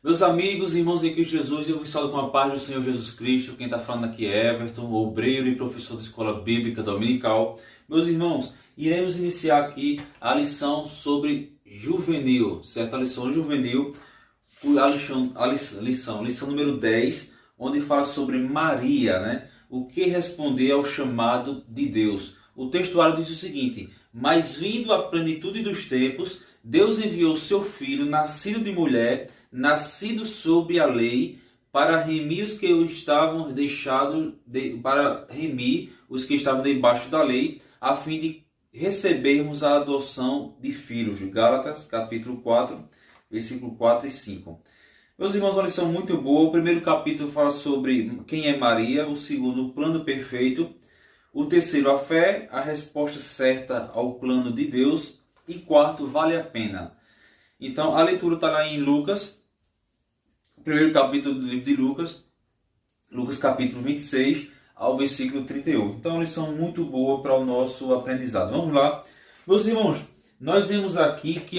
Meus amigos e irmãos em Cristo Jesus, eu vos saúdo com a paz do Senhor Jesus Cristo. Quem está falando aqui é Everton, obreiro e professor da Escola Bíblica Dominical. Meus irmãos, iremos iniciar aqui a lição sobre juvenil, certo? A lição juvenil, lição número 10, onde fala sobre Maria, né? O que responder ao chamado de Deus. O textuário diz o seguinte: mas vindo a plenitude dos tempos, Deus enviou seu filho, nascido de mulher, nascido sob a lei, para remir os que estavam debaixo da lei, a fim de recebermos a adoção de filhos. Gálatas, capítulo 4, versículo 4 e 5. Meus irmãos, uma lição muito boa. O primeiro capítulo fala sobre quem é Maria, o segundo, o plano perfeito, o terceiro, a fé, a resposta certa ao plano de Deus, e quarto, vale a pena. Então, a leitura está lá em Lucas, primeiro capítulo do livro de Lucas, Lucas capítulo 26 ao versículo 31. Então, é uma lição muito boa para o nosso aprendizado. Vamos lá. Meus irmãos, nós vemos aqui que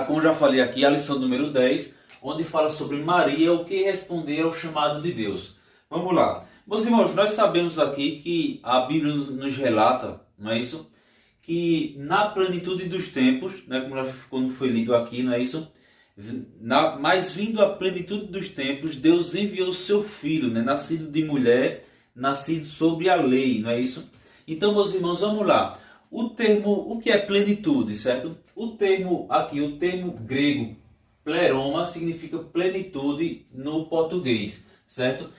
como já falei aqui, a lição número 10, onde fala sobre Maria, o que responder ao chamado de Deus. Vamos lá. Meus irmãos, nós sabemos aqui que a Bíblia nos relata, não é isso? Que na plenitude dos tempos, né, como foi lido aqui, não é isso? Mas vindo a plenitude dos tempos, Deus enviou seu filho, né, nascido de mulher, nascido sobre a lei, não é isso? Então, meus irmãos, vamos lá. O que é plenitude, certo? O termo grego pleroma significa plenitude no português, certo?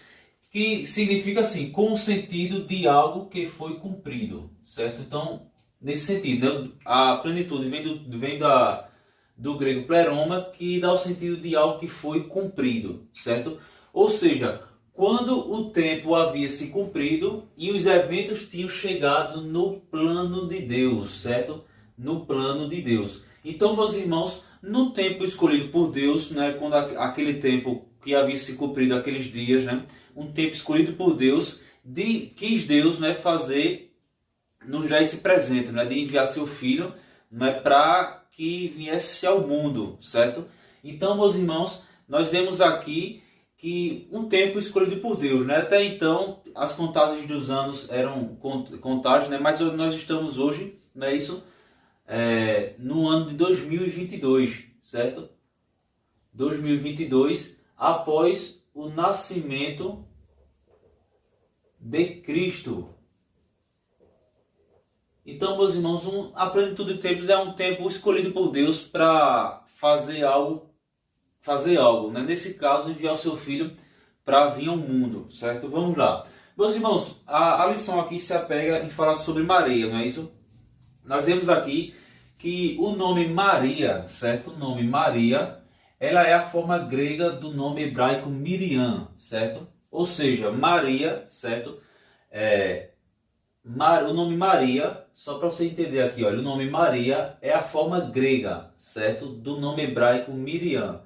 Que significa assim, com o sentido de algo que foi cumprido, certo? Então, nesse sentido, né? A plenitude vem do grego pleroma, que dá o sentido de algo que foi cumprido, certo? Ou seja, quando o tempo havia se cumprido e os eventos tinham chegado no plano de Deus, certo? No plano de Deus. Então, meus irmãos, no tempo escolhido por Deus, né? Quando aquele tempo que havia se cumprido, aqueles dias, né? Um tempo escolhido por Deus, quis Deus, né, fazer nos dar esse presente, né, de enviar seu filho, né, para que viesse ao mundo, certo? Então, meus irmãos, nós vemos aqui que um tempo escolhido por Deus, né? Até então, as contagens dos anos eram contagens, né? Mas nós estamos hoje, não é isso? No ano de 2022, certo? 2022, após o nascimento de Cristo. Então, meus irmãos, a plenitude de tempos é um tempo escolhido por Deus para fazer algo, né? Nesse caso, enviar o seu filho para vir ao mundo, certo? Vamos lá. Meus irmãos, a lição aqui se apega em falar sobre Maria, não é isso? Nós vemos aqui que o nome Maria, certo? O nome Maria, ela é a forma grega do nome hebraico Miriam, certo? Ou seja, Maria, certo? O nome Maria, só para você entender aqui, olha, o nome Maria é a forma grega, certo? Do nome hebraico Miriam.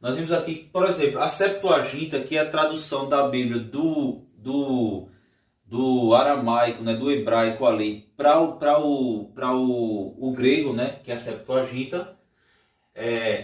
Nós vimos aqui, por exemplo, a Septuaginta, que é a tradução da Bíblia do aramaico, né, do hebraico ali, para o grego, né, que é a Septuaginta.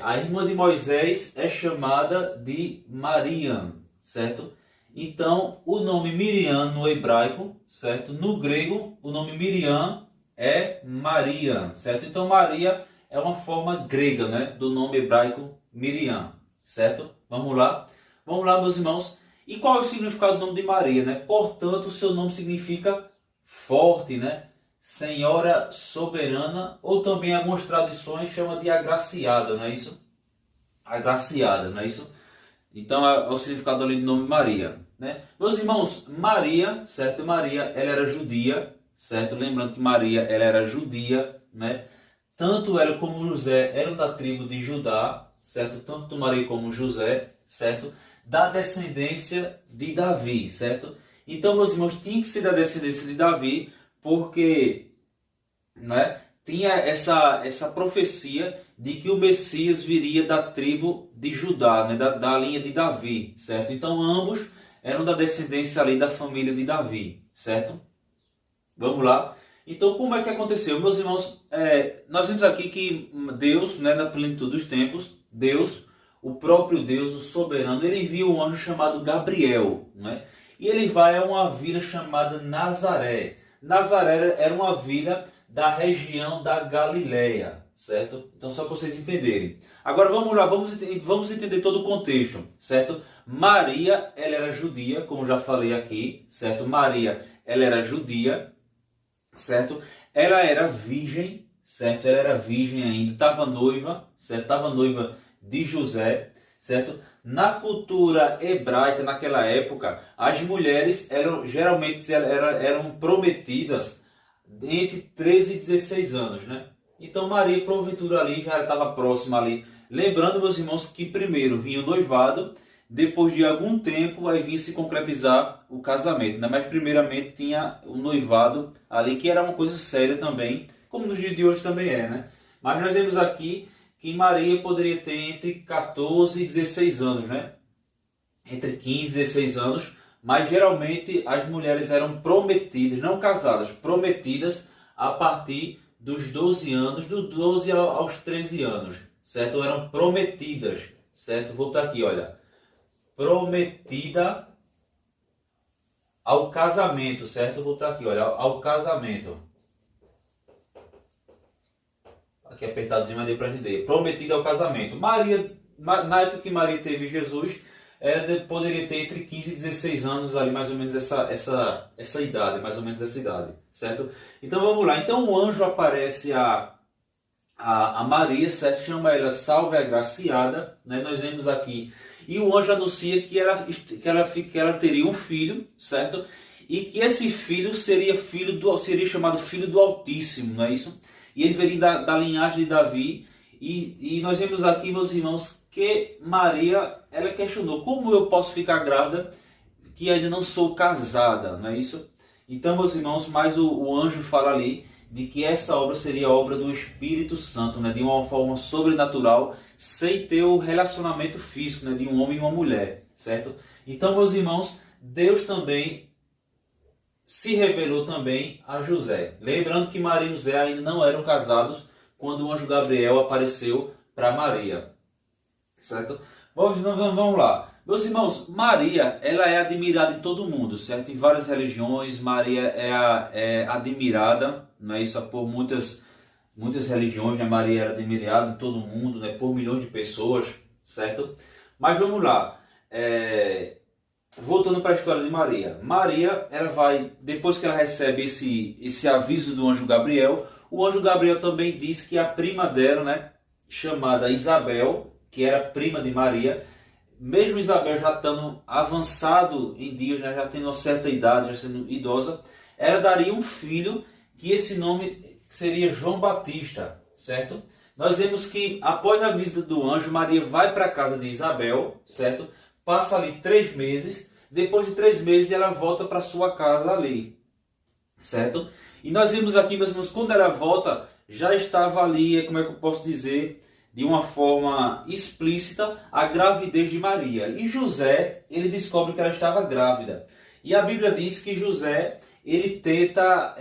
A irmã de Moisés é chamada de Mariam, certo? Então, o nome Miriam no hebraico, certo? No grego, o nome Miriam é Maria, certo? Então, Maria é uma forma grega, né, do nome hebraico Miriam, certo? Vamos lá, meus irmãos. E qual é o significado do nome de Maria, né? Portanto, o seu nome significa forte, né? Senhora soberana, ou também algumas tradições chamam de agraciada, não é isso? Agraciada, não é isso? Então é o significado ali do nome Maria, né? Meus irmãos, Maria, certo? Maria, ela era judia, certo? Lembrando que Maria, ela era judia, né? Tanto ela como José eram da tribo de Judá, certo? Tanto Maria como José, certo? Da descendência de Davi, certo? Então, meus irmãos, tinha que ser da descendência de Davi, porque, né, tinha essa profecia de que o Messias viria da tribo de Judá, né, da linha de Davi, certo? Então, ambos eram da descendência ali da família de Davi, certo? Vamos lá. Então, como é que aconteceu? Meus irmãos, nós vemos aqui que Deus, né, na plenitude dos tempos, Deus o próprio Deus, o soberano, ele envia um anjo chamado Gabriel, né? E ele vai a uma vila chamada Nazaré. Nazaré era uma vila da região da Galileia, certo? Então só para vocês entenderem. Agora vamos lá, vamos entender todo o contexto, certo? Maria, ela era judia, como já falei aqui, certo? Maria, ela era judia, certo? Ela era virgem, certo? Ela era virgem ainda, estava noiva, certo? Estava noiva de José, certo? Na cultura hebraica, naquela época, as mulheres geralmente eram prometidas entre 13 e 16 anos, né? Então Maria, porventura, ali já estava próxima ali. Lembrando, meus irmãos, que primeiro vinha o noivado, depois de algum tempo aí vinha se concretizar o casamento, né? Mas primeiramente tinha o noivado ali, que era uma coisa séria também, como nos dias de hoje também é, né? Mas nós vemos aqui que Maria poderia ter entre 14 e 16 anos, né? Entre 15 e 16 anos, mas geralmente as mulheres eram prometidas, não casadas, prometidas a partir dos 12 anos, dos 12 aos 13 anos, certo? Eram prometidas, certo? Vou botar aqui, olha. Prometida ao casamento, certo? Vou botar aqui, olha, ao casamento. Aqui apertadinho, mas deu para entender. Prometida ao casamento. Maria, na época que Maria teve Jesus, ela poderia ter entre 15 e 16 anos ali, mais ou menos essa idade, mais ou menos essa idade, certo? Então vamos lá. Então o anjo aparece a Maria, certo? Chama ela Salve Agraciada, né? Nós vemos aqui. E o anjo anuncia que ela teria um filho, certo? E que esse filho seria chamado Filho do Altíssimo, não é isso? E ele viria da linhagem de Davi. E nós vemos aqui, meus irmãos, que Maria, ela questionou: como eu posso ficar grávida que ainda não sou casada, não é isso? Então, meus irmãos, mas o anjo fala ali de que essa obra seria a obra do Espírito Santo, né? De uma forma sobrenatural, sem ter o relacionamento físico, né? De um homem e uma mulher, certo? Então, meus irmãos, Deus também se revelou também a José. Lembrando que Maria e José ainda não eram casados quando o anjo Gabriel apareceu para Maria, certo? Vamos lá. Meus irmãos, Maria, ela é admirada em todo mundo, certo? Em várias religiões, Maria é admirada, não é isso? Por muitas religiões, né? Maria era admirada em todo mundo, né? Por milhões de pessoas, certo? Mas vamos lá. Voltando para a história de Maria. Maria, ela vai, depois que ela recebe esse aviso do anjo Gabriel, o anjo Gabriel também diz que a prima dela, né? Chamada Isabel, que era prima de Maria, mesmo Isabel já estando avançado em dias, né, já tendo uma certa idade, já sendo idosa, ela daria um filho, que esse nome seria João Batista, certo? Nós vemos que após a visita do anjo, Maria vai para a casa de Isabel, certo? Passa ali 3 meses, depois de 3 meses ela volta para sua casa ali, certo? E nós vemos aqui, meus irmãos, quando ela volta, já estava ali, como é que eu posso dizer, de uma forma explícita, a gravidez de Maria. E José, ele descobre que ela estava grávida. E a Bíblia diz que José, ele tenta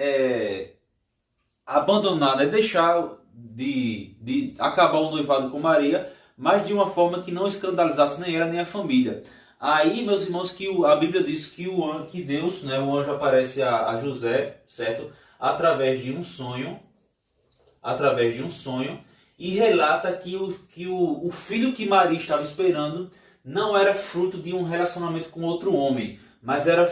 abandonar, né, deixar de acabar o noivado com Maria, mas de uma forma que não escandalizasse nem ela nem a família. Aí, meus irmãos, que a Bíblia diz que Deus, né, o anjo aparece a José, certo? Através de um sonho, e relata que o filho que Maria estava esperando não era fruto de um relacionamento com outro homem, mas era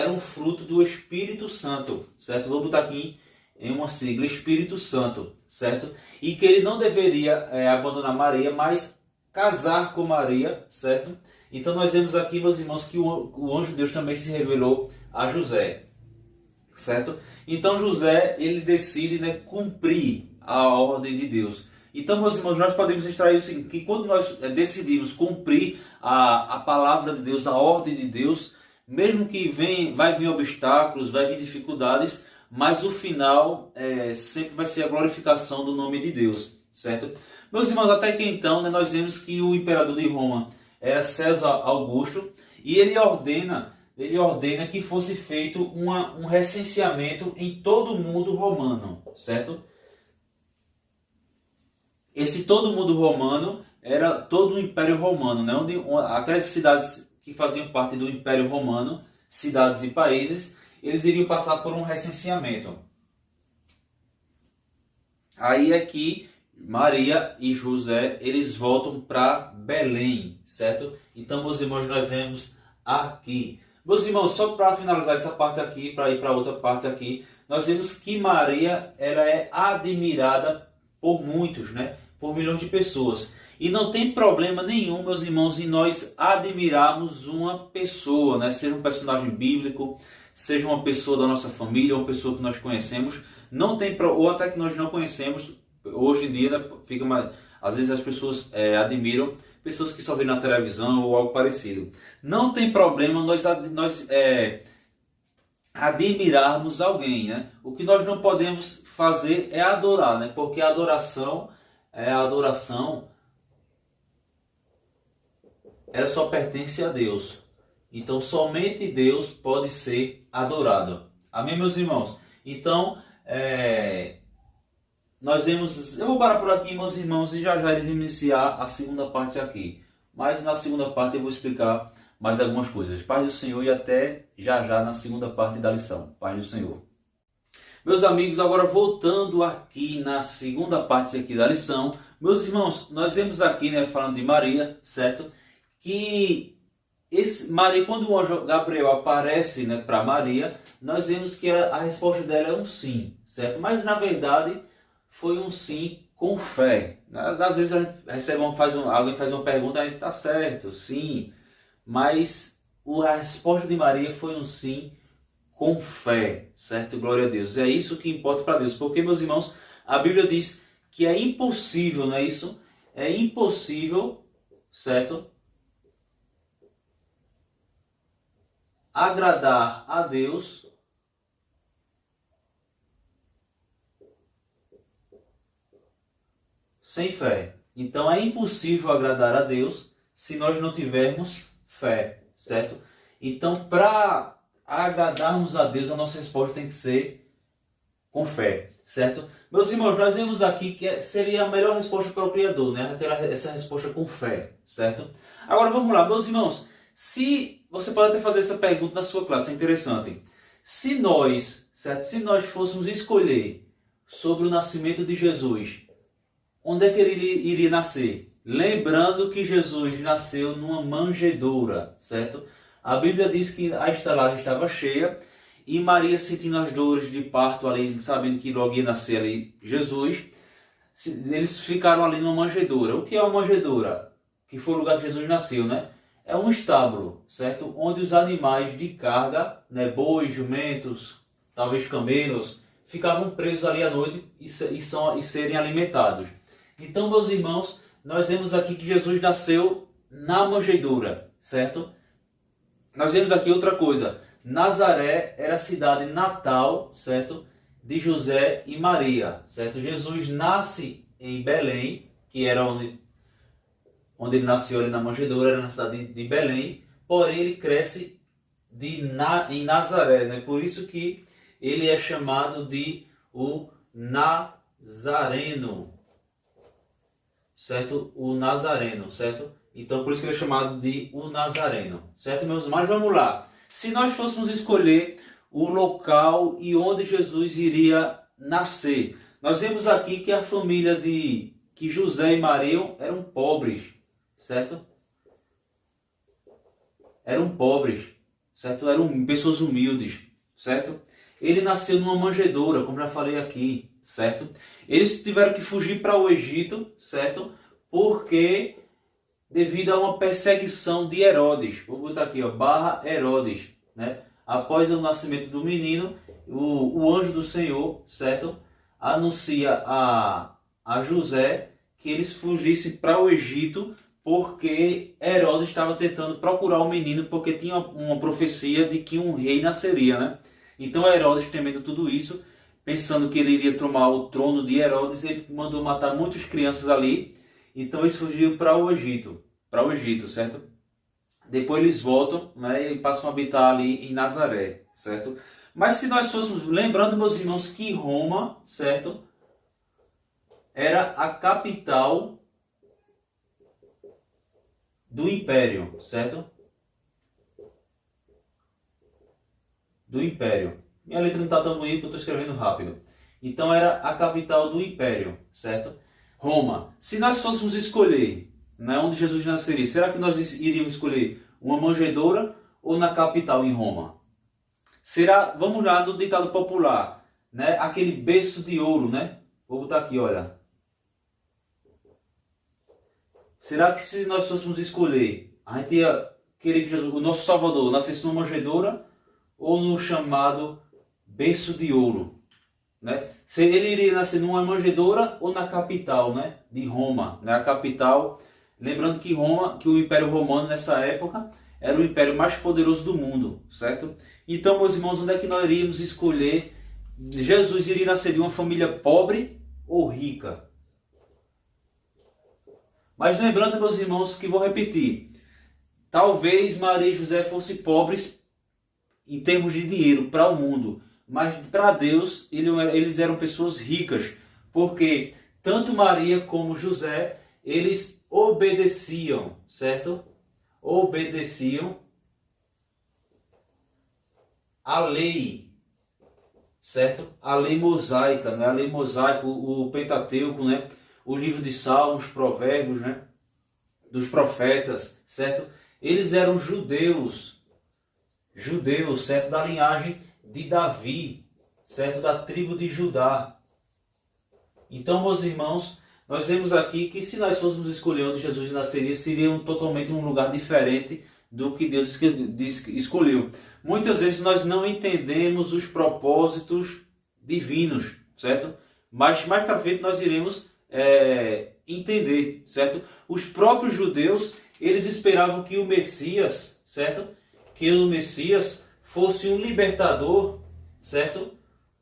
um fruto do Espírito Santo, certo? Vou botar aqui em uma sigla, Espírito Santo, certo? E que ele não deveria abandonar Maria, mas casar com Maria, certo? Então nós vemos aqui, meus irmãos, que o anjo de Deus também se revelou a José, certo? Então José, ele decide, né, cumprir a ordem de Deus. Então, meus irmãos, nós podemos extrair o seguinte, que quando nós decidimos cumprir a palavra de Deus, a ordem de Deus, mesmo que vai vir obstáculos, vai vir dificuldades, mas o final sempre vai ser a glorificação do nome de Deus, certo? Meus irmãos, até que então, né, nós vemos que o imperador de Roma era César Augusto, e ele ordena que fosse feito um recenseamento em todo o mundo romano, certo? Esse todo mundo romano era todo o Império Romano, né? Aquelas cidades que faziam parte do Império Romano, cidades e países, eles iriam passar por um recenseamento. Aí é que Maria e José, eles voltam para Belém, certo? Então, meus irmãos, nós vemos aqui. Meus irmãos, só para finalizar essa parte aqui, para ir para outra parte aqui, nós vemos que Maria, ela é admirada por muitos, né? Por milhões de pessoas. E não tem problema nenhum, meus irmãos, em nós admirarmos uma pessoa, né? Seja um personagem bíblico, seja uma pessoa da nossa família, uma pessoa que nós conhecemos, não tem ou até que nós não conhecemos. Hoje em dia, né, fica mais, às vezes as pessoas admiram pessoas que só vêem na televisão ou algo parecido. Não tem problema nós admirarmos alguém, né? O que nós não podemos fazer é adorar, né? Porque a adoração ela só pertence a Deus. Então somente Deus pode ser adorado. Amém, meus irmãos? Então, eu vou parar por aqui, meus irmãos, e já eles vão iniciar a segunda parte aqui. Mas na segunda parte eu vou explicar mais algumas coisas. Paz do Senhor, e até já na segunda parte da lição. Paz do Senhor. Meus amigos, agora voltando aqui na segunda parte aqui da lição. Meus irmãos, nós vemos aqui, né, falando de Maria, certo? Que Maria, quando o anjo Gabriel aparece, né, para Maria, nós vemos que a resposta dela é um sim, certo? Mas na verdade foi um sim com fé. Às vezes a gente alguém faz uma pergunta, a gente está certo, sim. Mas a resposta de Maria foi um sim com fé, certo? Glória a Deus. É isso que importa para Deus. Porque, meus irmãos, a Bíblia diz que é impossível, não é isso? É impossível, certo? Agradar a Deus sem fé. Então é impossível agradar a Deus se nós não tivermos fé, certo? Então, para agradarmos a Deus, a nossa resposta tem que ser com fé, certo? Meus irmãos, nós vemos aqui que seria a melhor resposta para o Criador, né? Essa resposta com fé, certo? Agora vamos lá, meus irmãos. Se você pode até fazer essa pergunta na sua classe, é interessante. Se nós fôssemos escolher sobre o nascimento de Jesus, onde é que ele iria nascer? Lembrando que Jesus nasceu numa manjedoura, certo? A Bíblia diz que a estalagem estava cheia e Maria, sentindo as dores de parto ali, sabendo que logo ia nascer ali Jesus, eles ficaram ali numa manjedoura. O que é uma manjedoura? Que foi o lugar que Jesus nasceu, né? É um estábulo, certo? Onde os animais de carga, né, bois, jumentos, talvez camelos, ficavam presos ali à noite e serem alimentados. Então, meus irmãos, nós vemos aqui que Jesus nasceu na manjedoura, certo? Nós vemos aqui outra coisa. Nazaré era a cidade natal, certo? De José e Maria, certo? Jesus nasce em Belém, que era onde ele nasceu ali na manjedoura, era na cidade de Belém, porém ele cresce em Nazaré, né? Por isso que ele é chamado de o Nazareno, certo? O Nazareno, certo? Então por isso que ele é chamado de o Nazareno, certo, meus? Mas vamos lá. Se nós fôssemos escolher o local e onde Jesus iria nascer, nós vemos aqui que a família que José e Maria eram pobres, certo? Eram pobres, certo? Eram pessoas humildes, certo? Ele nasceu numa manjedoura, como já falei aqui, certo? Eles tiveram que fugir para o Egito, certo? Porque devido a uma perseguição de Herodes, vou botar aqui, ó, / Herodes, né? Após o nascimento do menino, o anjo do Senhor, certo? Anuncia a José que eles fugissem para o Egito, porque Herodes estava tentando procurar o menino, porque tinha uma profecia de que um rei nasceria, né? Então Herodes, temendo tudo isso, pensando que ele iria tomar o trono de Herodes, ele mandou matar muitas crianças ali. Então eles fugiram para o Egito, certo? Depois eles voltam, né, e passam a habitar ali em Nazaré, certo? Mas se nós fôssemos, lembrando, meus irmãos, que Roma, certo, era a capital do império, certo? Do império. Minha letra não está tão bonita porque eu estou escrevendo rápido. Então era a capital do império, certo? Roma. Se nós fôssemos escolher, né, onde Jesus nasceria, será que nós iríamos escolher uma manjedoura ou na capital em Roma? Será, vamos lá no ditado popular, né, aquele berço de ouro, né? Vou botar aqui, olha. Será que se nós fôssemos escolher, a gente ia querer que Jesus, o nosso Salvador, nascesse numa manjedoura ou no chamado berço de ouro, né? Se ele iria nascer numa manjedoura ou na capital, né, de Roma, né, a capital, lembrando que Roma, que o Império Romano nessa época era o império mais poderoso do mundo, certo? Então, meus irmãos, onde é que nós iríamos escolher? Jesus iria nascer de uma família pobre ou rica? Mas lembrando, meus irmãos, que vou repetir, talvez Maria e José fossem pobres em termos de dinheiro para o mundo, mas para Deus eles eram pessoas ricas, porque tanto Maria como José, eles obedeciam, certo? Obedeciam a lei, certo? A lei mosaica, né? A lei mosaica, o Pentateuco, né? O livro de Salmos, Provérbios, né? Dos profetas, certo? Eles eram judeus, certo? Da linhagem de Davi, certo? Da tribo de Judá. Então, meus irmãos, nós vemos aqui que se nós fôssemos escolher onde Jesus nasceria, seria totalmente um lugar diferente do que Deus escolheu. Muitas vezes nós não entendemos os propósitos divinos, certo? Mas mais para frente nós iremos entender, certo? Os próprios judeus, eles esperavam que o Messias, certo? Que o Messias fosse um libertador, certo?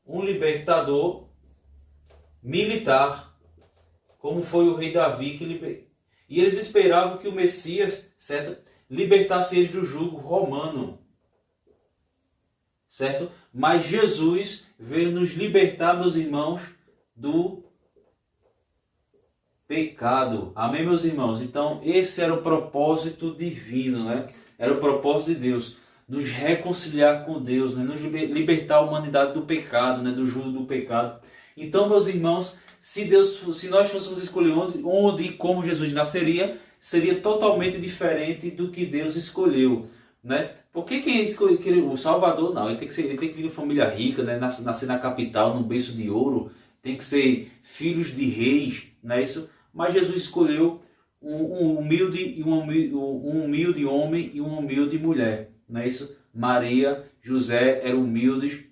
Um libertador militar, como foi o rei Davi e eles esperavam que o Messias, certo, libertasse eles do jugo romano, certo? Mas Jesus veio nos libertar, meus irmãos, do pecado. Amém, meus irmãos? Então, esse era o propósito divino, né? Era o propósito de Deus, nos reconciliar com Deus, né? Nos libertar a humanidade do pecado, né? Do jugo do pecado. Então, meus irmãos, se nós fôssemos escolher onde e como Jesus nasceria, seria totalmente diferente do que Deus escolheu, né? Porque quem escolheu o Salvador, não, ele tem que vir de família rica, né? Nascer na capital, num berço de ouro, tem que ser filhos de reis, não é isso? Mas Jesus escolheu um humilde homem e uma humilde mulher, não é isso? Maria, José eram humildes,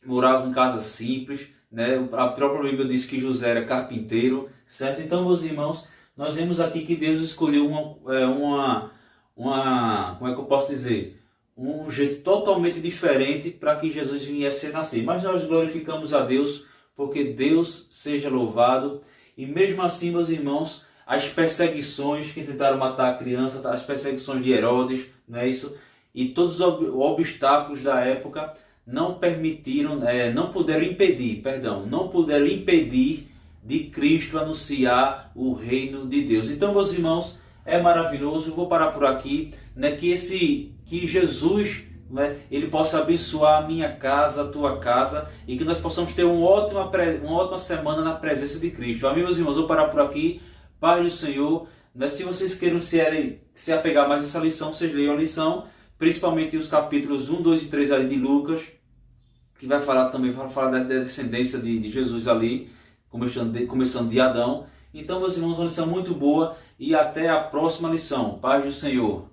moravam em casa simples, né? A própria Bíblia diz que José era carpinteiro, certo? Então, meus irmãos, nós vemos aqui que Deus escolheu como é que eu posso dizer? Um jeito totalmente diferente para que Jesus viesse a nascer. Mas nós glorificamos a Deus, porque Deus seja louvado. E mesmo assim, meus irmãos, as perseguições que tentaram matar a criança, as perseguições de Herodes, não é isso? E todos os obstáculos da época não puderam impedir de Cristo anunciar o reino de Deus. Então, meus irmãos, é maravilhoso. Eu vou parar por aqui, né? Que Jesus, né, ele possa abençoar a minha casa, a tua casa, e que nós possamos ter uma ótima semana na presença de Cristo. Amém, meus irmãos? Vou parar por aqui. Paz do Senhor. Né? Se vocês queiram se apegar mais a essa lição, vocês leiam a lição, principalmente os capítulos 1, 2 e 3 ali de Lucas, que vai falar da descendência de Jesus ali, começando de Adão. Então, meus irmãos, uma lição muito boa, e até a próxima lição. Paz do Senhor.